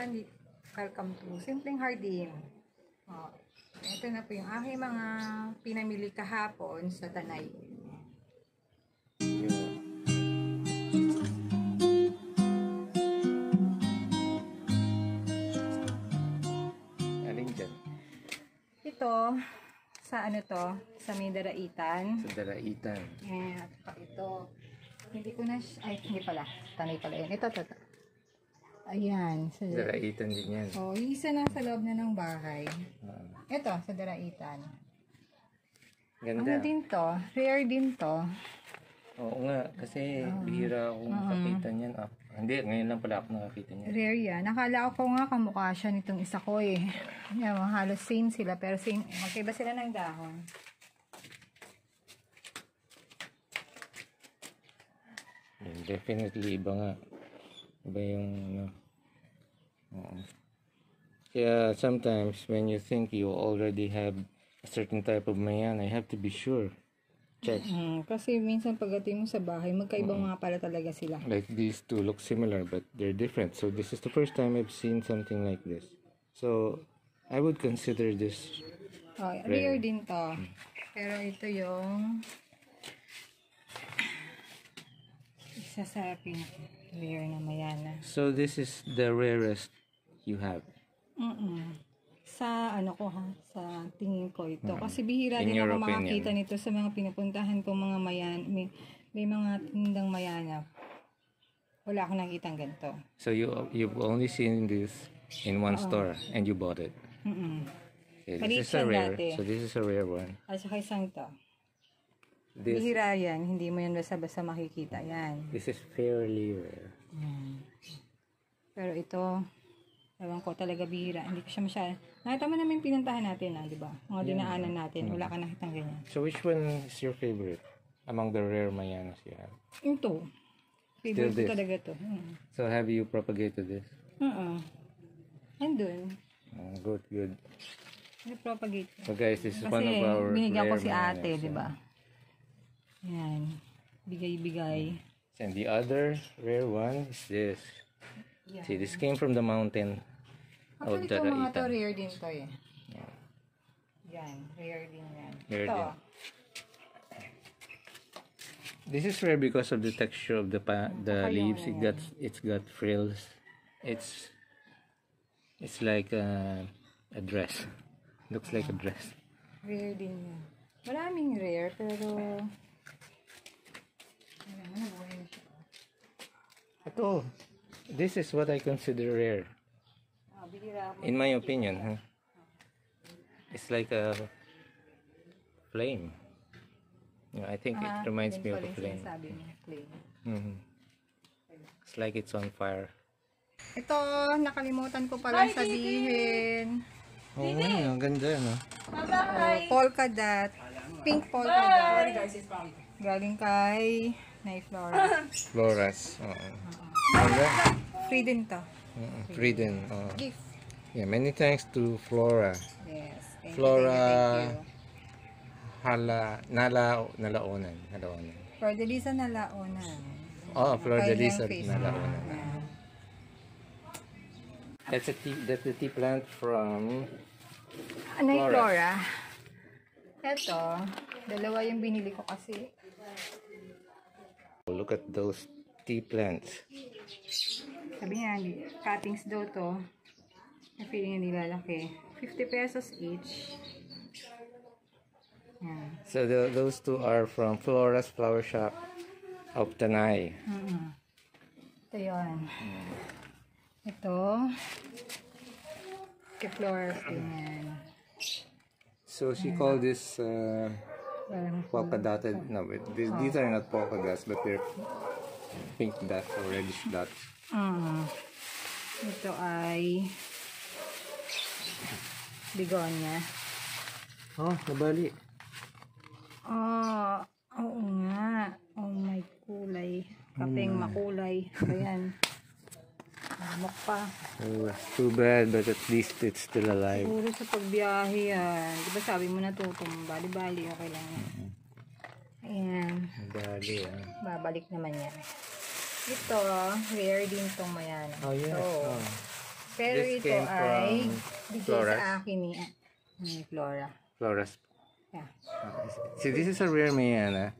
everyone, welcome to Simpleng Hardin. Ito na po yung aking mga pinamili kahapon sa Tanay. Aling dyan? Ito, sa ano to? Sa may Daraitan. Sa Daraitan. At ito, hindi ko na, ay hindi pala, Tanay pala yun. Ito. Ayan. Sa Daraitan din yan. Oh, yung isa na sa loob na ng bahay. Ito, sa Daraitan. Ganda. Ano din to? Rare din to. Oo nga, kasi bihira akong nakakita niyan. Hindi, ngayon lang pala ako nakakita niyan. Rare yan. Nakala ko nga kamukha siya nitong isa ko eh. Yan, halos same sila, pero same, magkaiba sila ng dahon. Definitely iba nga. Iba yung kaya sometimes when you think you already have a certain type of mayan, I have to be sure. Check. Kasi minsan pagdating mo sa bahay, magkaiba nga pala talaga sila. Like these two look similar but they're different. So this is the first time I've seen something like this. So I would consider this rare din to. Pero ito yung isa sa rare na mayana. So this is the rarest you have. Sa ano ko sa tingin ko ito. Kasi bihira In din your ako opinion. makakita nito sa mga pinupuntahan ko mga mayan. May mga tindang mayana. Wala akong nakitang ganito. So you've only seen this in one store and you bought it. Okay, this is a rare. Dati. So this is a rare one. At saka isang to. This Bihira yan. Hindi mo yan basta-basta makikita. Yan. this is fairly rare. Pero ito, ewan ko talaga bihira. Hindi ko siya masyadong. Nakita mo namin pinuntahan natin, di ba? Mga dinaanan natin. Wala ka nakitang ganyan. So which one is your favorite among the rare mayanas you have? Ito. Favorite ko talaga to. So have you propagated this? Andun. Good. Propagate. So guys, this is Kasi one of our binigyan ko rare si ate, mayanas, di ba? Yan. Bigay-bigay. And the other rare one is this. Yeah. See, this came from the mountain of Actually, itong mga to Daraitan. rare din to eh. Yan. Rare din yan. Rare Ito. din. This is rare because of the texture of the leaves. It's got frills. It's like a dress. Looks like a dress. Rare din yan. Maraming rare, pero Ito, this is what I consider rare. bihira ako. In my opinion, huh? It's like a flame. I think it reminds me of a flame. Sabi niya, flame. It's like it's on fire. Ito, nakalimutan ko pala sabihin. Oh, ang ganda, no? Polka dot. Pink polka dot. Galing kay Nay Flora. Floras. Free din to. Free din. Gift. Yeah, many thanks to Flora. Yes. Thank Flora you. Nalaonan. For the Lisa na laonan. Oh, Flor de Lisa Facebook. Nalaonan. That's the tea plant from Nay Flora. Ito, dalawa yung binili ko kasi. Look at those tea plants. Sabi niya, cuttings daw to. Feeling niya nilalaki. 50 pesos each. Yan. So those two are from Flora's Flower Shop of Tanay. Ito yun. Ito. Kay Flores din yan. So she called this polka dotted. No, wait, these are not polka dots, but they're pink dots or reddish dots. Ito ay bigonya. Oh, nabali. Oo nga. Oh my kulay. Kapeng makulay. Ayan. Lamok pa. Oh, too bad, but at least it's still alive. Puro sa pagbiyahe yan. Diba sabi mo natutumba? Bali-bali, okay lang yan. Ayan. Nabali, Babalik naman yan. Ito, rare din tong mayan. Oh, yeah. So, Pero This ito came ay from bigay Flora's. sa akin ni Flora. Flora's. Yeah. See, this is a rare Mayana,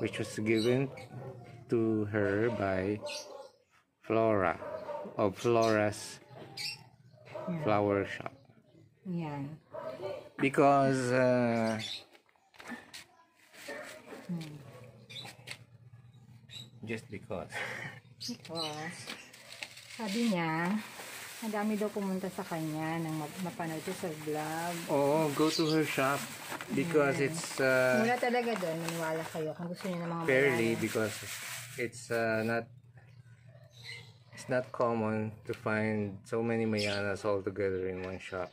which was given to her by Flora of Flora's flower shop. Yan. Because just because Sabi niya, ang dami daw pumunta sa kanya nang mapanood ko sa vlog. oh, go to her shop because it's Mura talaga doon, maniwala kayo kung gusto niyo ng mga fairly Mayana. because it's not common to find so many Mayanas all together in one shop.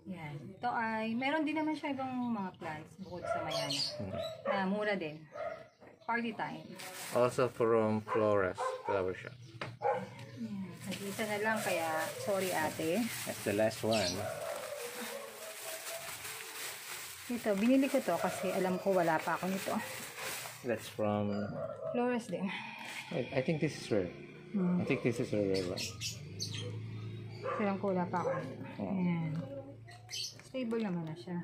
Yan. Ito ay, meron din naman siya ibang mga plants bukod sa Mayana. Na mura din. Party time. Also from Flora's flower shop. Nag-isa na lang kaya sorry ate. That's the last one. Ito, binili ko to kasi alam ko wala pa ako nito. That's from Flores din. I think this is rare. I think this is a rare one. Alam ko wala pa ako nito. Ayan. Stable naman na siya.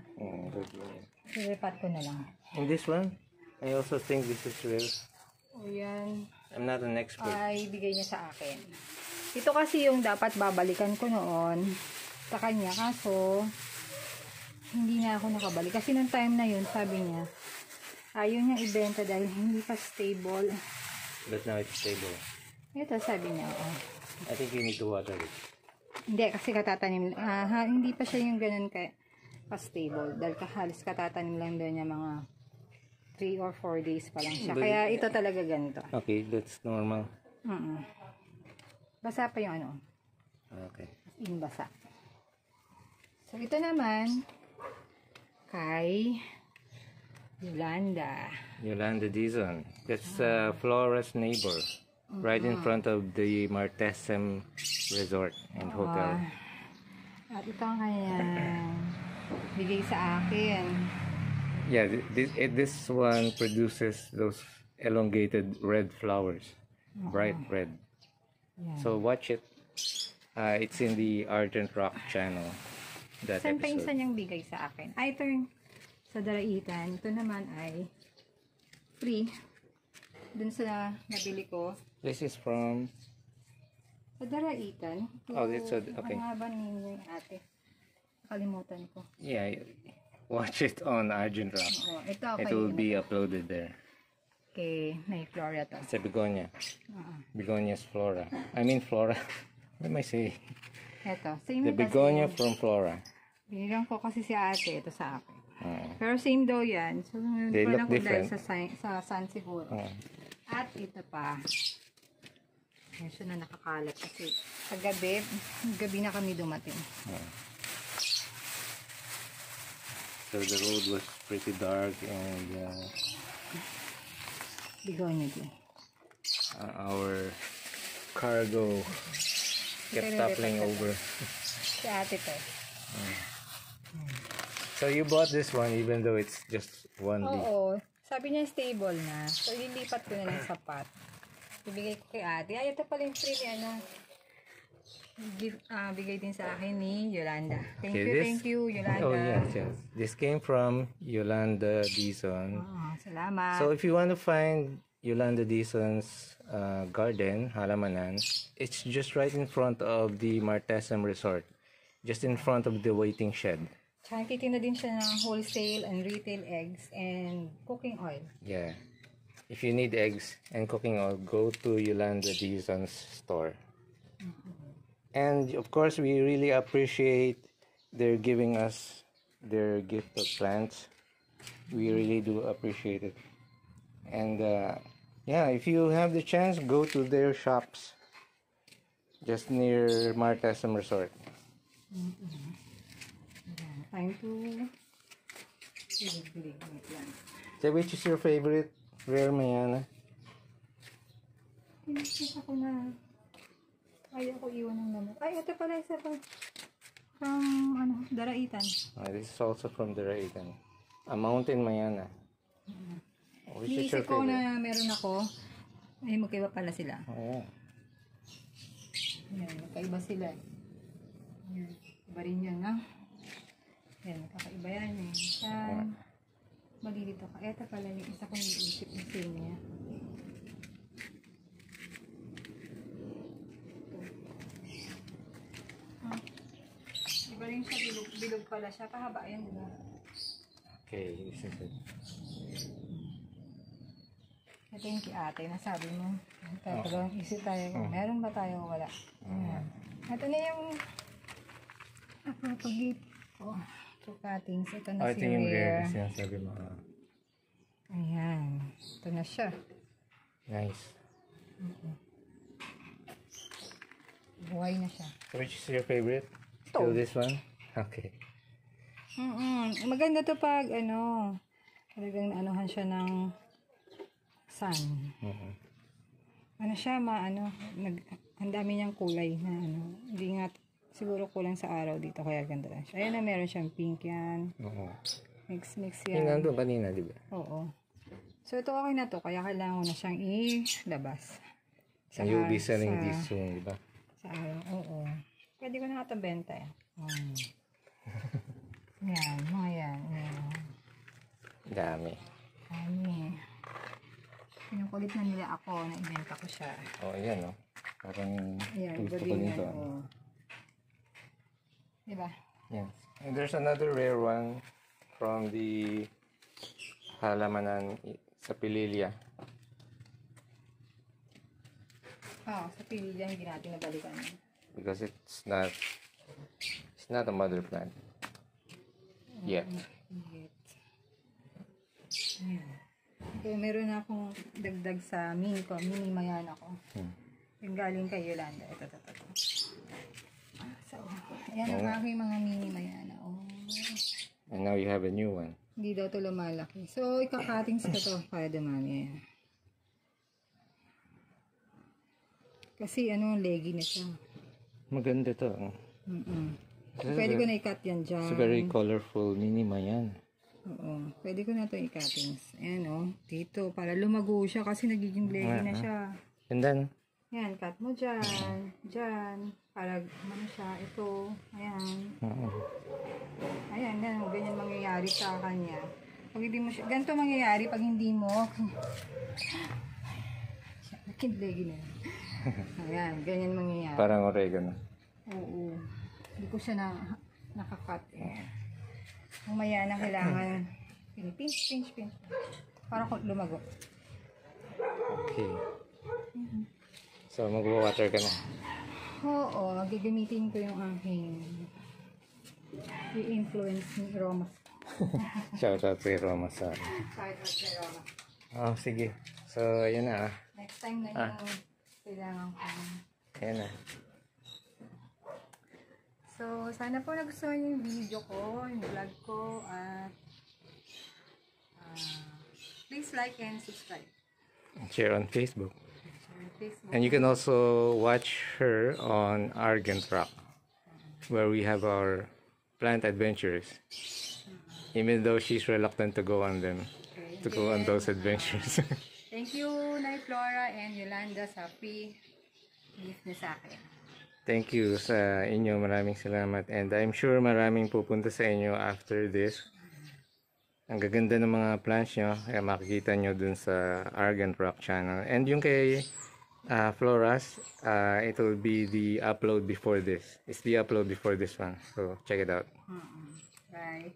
Good one. Ilipat ko na lang. And this one, I also think this is rare. O yan. I'm not an expert. Ay, bigay niya sa akin. Ito kasi yung dapat babalikan ko noon sa kanya. Kaso, hindi na ako nakabalik. Kasi nung time na yun, sabi niya, ayaw niyang ibenta dahil hindi pa stable. But now it's stable. Ito, sabi niya, oh. I think you need to water it. Hindi, kasi katatanim. Hindi pa siya yung ganun ka-stable. Dahil halos katatanim lang doon niya mga 3 or 4 days pa lang siya. Kaya ito talaga ganito. Okay, that's normal. Basa pa yung ano. Okay. Basa. So, ito naman, kay Yolanda. Yolanda Dizon. That's Flora's neighbor. Right in front of the Martesem Resort and Hotel. At ito ang kanyang bigay sa akin. Yeah, this one produces those elongated red flowers. Bright red. Yan. So watch it. It's in the Ardent Rock channel. That Saan pa yung isa episode. niyang bigay sa akin? Ay, ito yung sa Daraitan. Ito naman ay free. Dun sa nabili ko. This is from... Sa Daraitan. Oh, it's okay. Ang haba ninyo yung ate. Nakalimutan ko. Yeah, watch it on Ardent Rock. Oo, ito It kay will be uploaded there. kay May Flora to. It's a begonia. Begonia's Flora. I mean Flora. What am I saying? Ito. Same The kasi begonia yun. from Flora. Binilang ko kasi si ate. Ito sa akin. Pero same daw yan. So, They parang look kung dahil different. sa sun siguro. At ito pa. Medyo na nakakalat kasi sa gabi na kami dumating. So the road was pretty dark and Bigonya din. our cargo kept toppling over. Si ate to. So you bought this one even though it's just one leaf. Oo. Sabi niya stable na. So, lilipat ko na lang sa pot. Ibigay ko kay ate. Ay, ito pala yung free ni ano. Bigay din sa akin ni Yolanda. Thank you, Yolanda. Oh yes. This came from Yolanda Dizon. Salamat. So if you want to find Yolanda Dizon's garden, halamanan, it's just right in front of the Martesem Resort. Just in front of the waiting shed. Tsaka titinda din siya ng wholesale and retail eggs and cooking oil. Yeah. If you need eggs and cooking oil, go to Yolanda Dizon's store. And of course, we really appreciate their giving us their gift of plants. We really do appreciate it. And yeah, if you have the chance, go to their shops just near Martesem Resort. Time to So which is your favorite rare Mayana? Pinisip ako na ayaw ko iwan ng naman. Ay, ito pala isa pa from Daraitan. This is also from the Raitan. A mountain Mayana. Which is your Iisip ko favorite? na meron ako. Ay, magkaiba pala sila. Oh, yeah. Yan, magkaiba sila. Yan. Iba rin yan, ha? Yan, kakaiba yan eh. Yan. Malilito ka. Eto pala yung isa kong iisip na film niya. Iba rin siya, bilog pala siya. Pahaba yan, diba? Okay, this is it. Ito yung kay ate, nasabi mo. Tatalong isip tayo. Meron ba tayo o wala? Ito na yung apropagate ko. Ito cuttings. Ito na si Ito yung rare. Rare. Sinasabi mo. Ayan. Ito na siya. Nice. Buhay na siya. So which is your favorite? Ito. Still this one? Okay. Maganda to pag ano, talagang anuhan siya ng sun. Ano siya, ang dami niyang kulay na ano. Hindi nga siguro kulang sa araw dito kaya ganda lang siya. Ayan na, meron siyang pink yan. Mix Yung yan. nandun kanina, di ba? Oo. So ito okay na to, kaya kailangan ko na siyang ilabas. And you'll be selling this soon, di ba? Sa araw, oo. Pwede ko na ito benta eh. Yan, mga yan. Dami. Dami. Pinukulit na nila ako na ibenta ko siya. Oh, yan, no? Parang Ayan, gusto iba ko din nito. yan. Oh. Diba? Yes. And there's another rare one from the halamanan sa Pililya. Oo, sa pilya hindi natin nabalikan. Because it's not a mother plant. Yet. Ayan. So, meron na akong dagdag sa mini mayana ko. Yung galing kay Yolanda. Ito. So, ayan ang aking mga mini mayana. And now you have a new one. Hindi daw ito lumalaki. So, ikakatings ko to para dumami. Kasi leggy na siya. Maganda to. Pwede ko na i-cut yan dyan. It's very colorful minima yan. Oo. Pwede ko na ito i-cuttings. Ayan dito. Para lumago siya kasi nagiging leggy na siya. And then, Yan, cut mo dyan. Dyan. Para siya. Ito. Ayan. Ayan, ganyan mangyayari sa kanya. Pag hindi mo siya, ganito mangyayari pag hindi mo. Nakinlegi na yan. Ayan, ganyan mangyayari. parang oregano. Oo. Hindi ko siya nakakat eh. Mamaya na kailangan pinch. Para lumago. Okay. So, mag-water ka na. Oo, gagamitin ko yung aking i-influence ni Roma. Shout out kay Roma sa... Shout out kay Roma. Oh, sige. So, ayan na. Next time na yung kailangan ko. Ayan na. So, sana po nagustuhan yung video ko, yung vlog ko, at please like and subscribe. Share on Facebook. And you can also watch her on Argent Rock, where we have our plant adventures. Even though she's reluctant to go on them, to go on those adventures. Thank you, Nay Flora and Yolanda sa free gift niya sa akin. Thank you sa inyo. Maraming salamat. And I'm sure maraming pupunta sa inyo after this. Ang gaganda ng mga plants nyo. Kaya makikita nyo dun sa Argent Rock channel. And yung kay Floras, it will be the upload before this. It's the upload before this one. So check it out. Bye.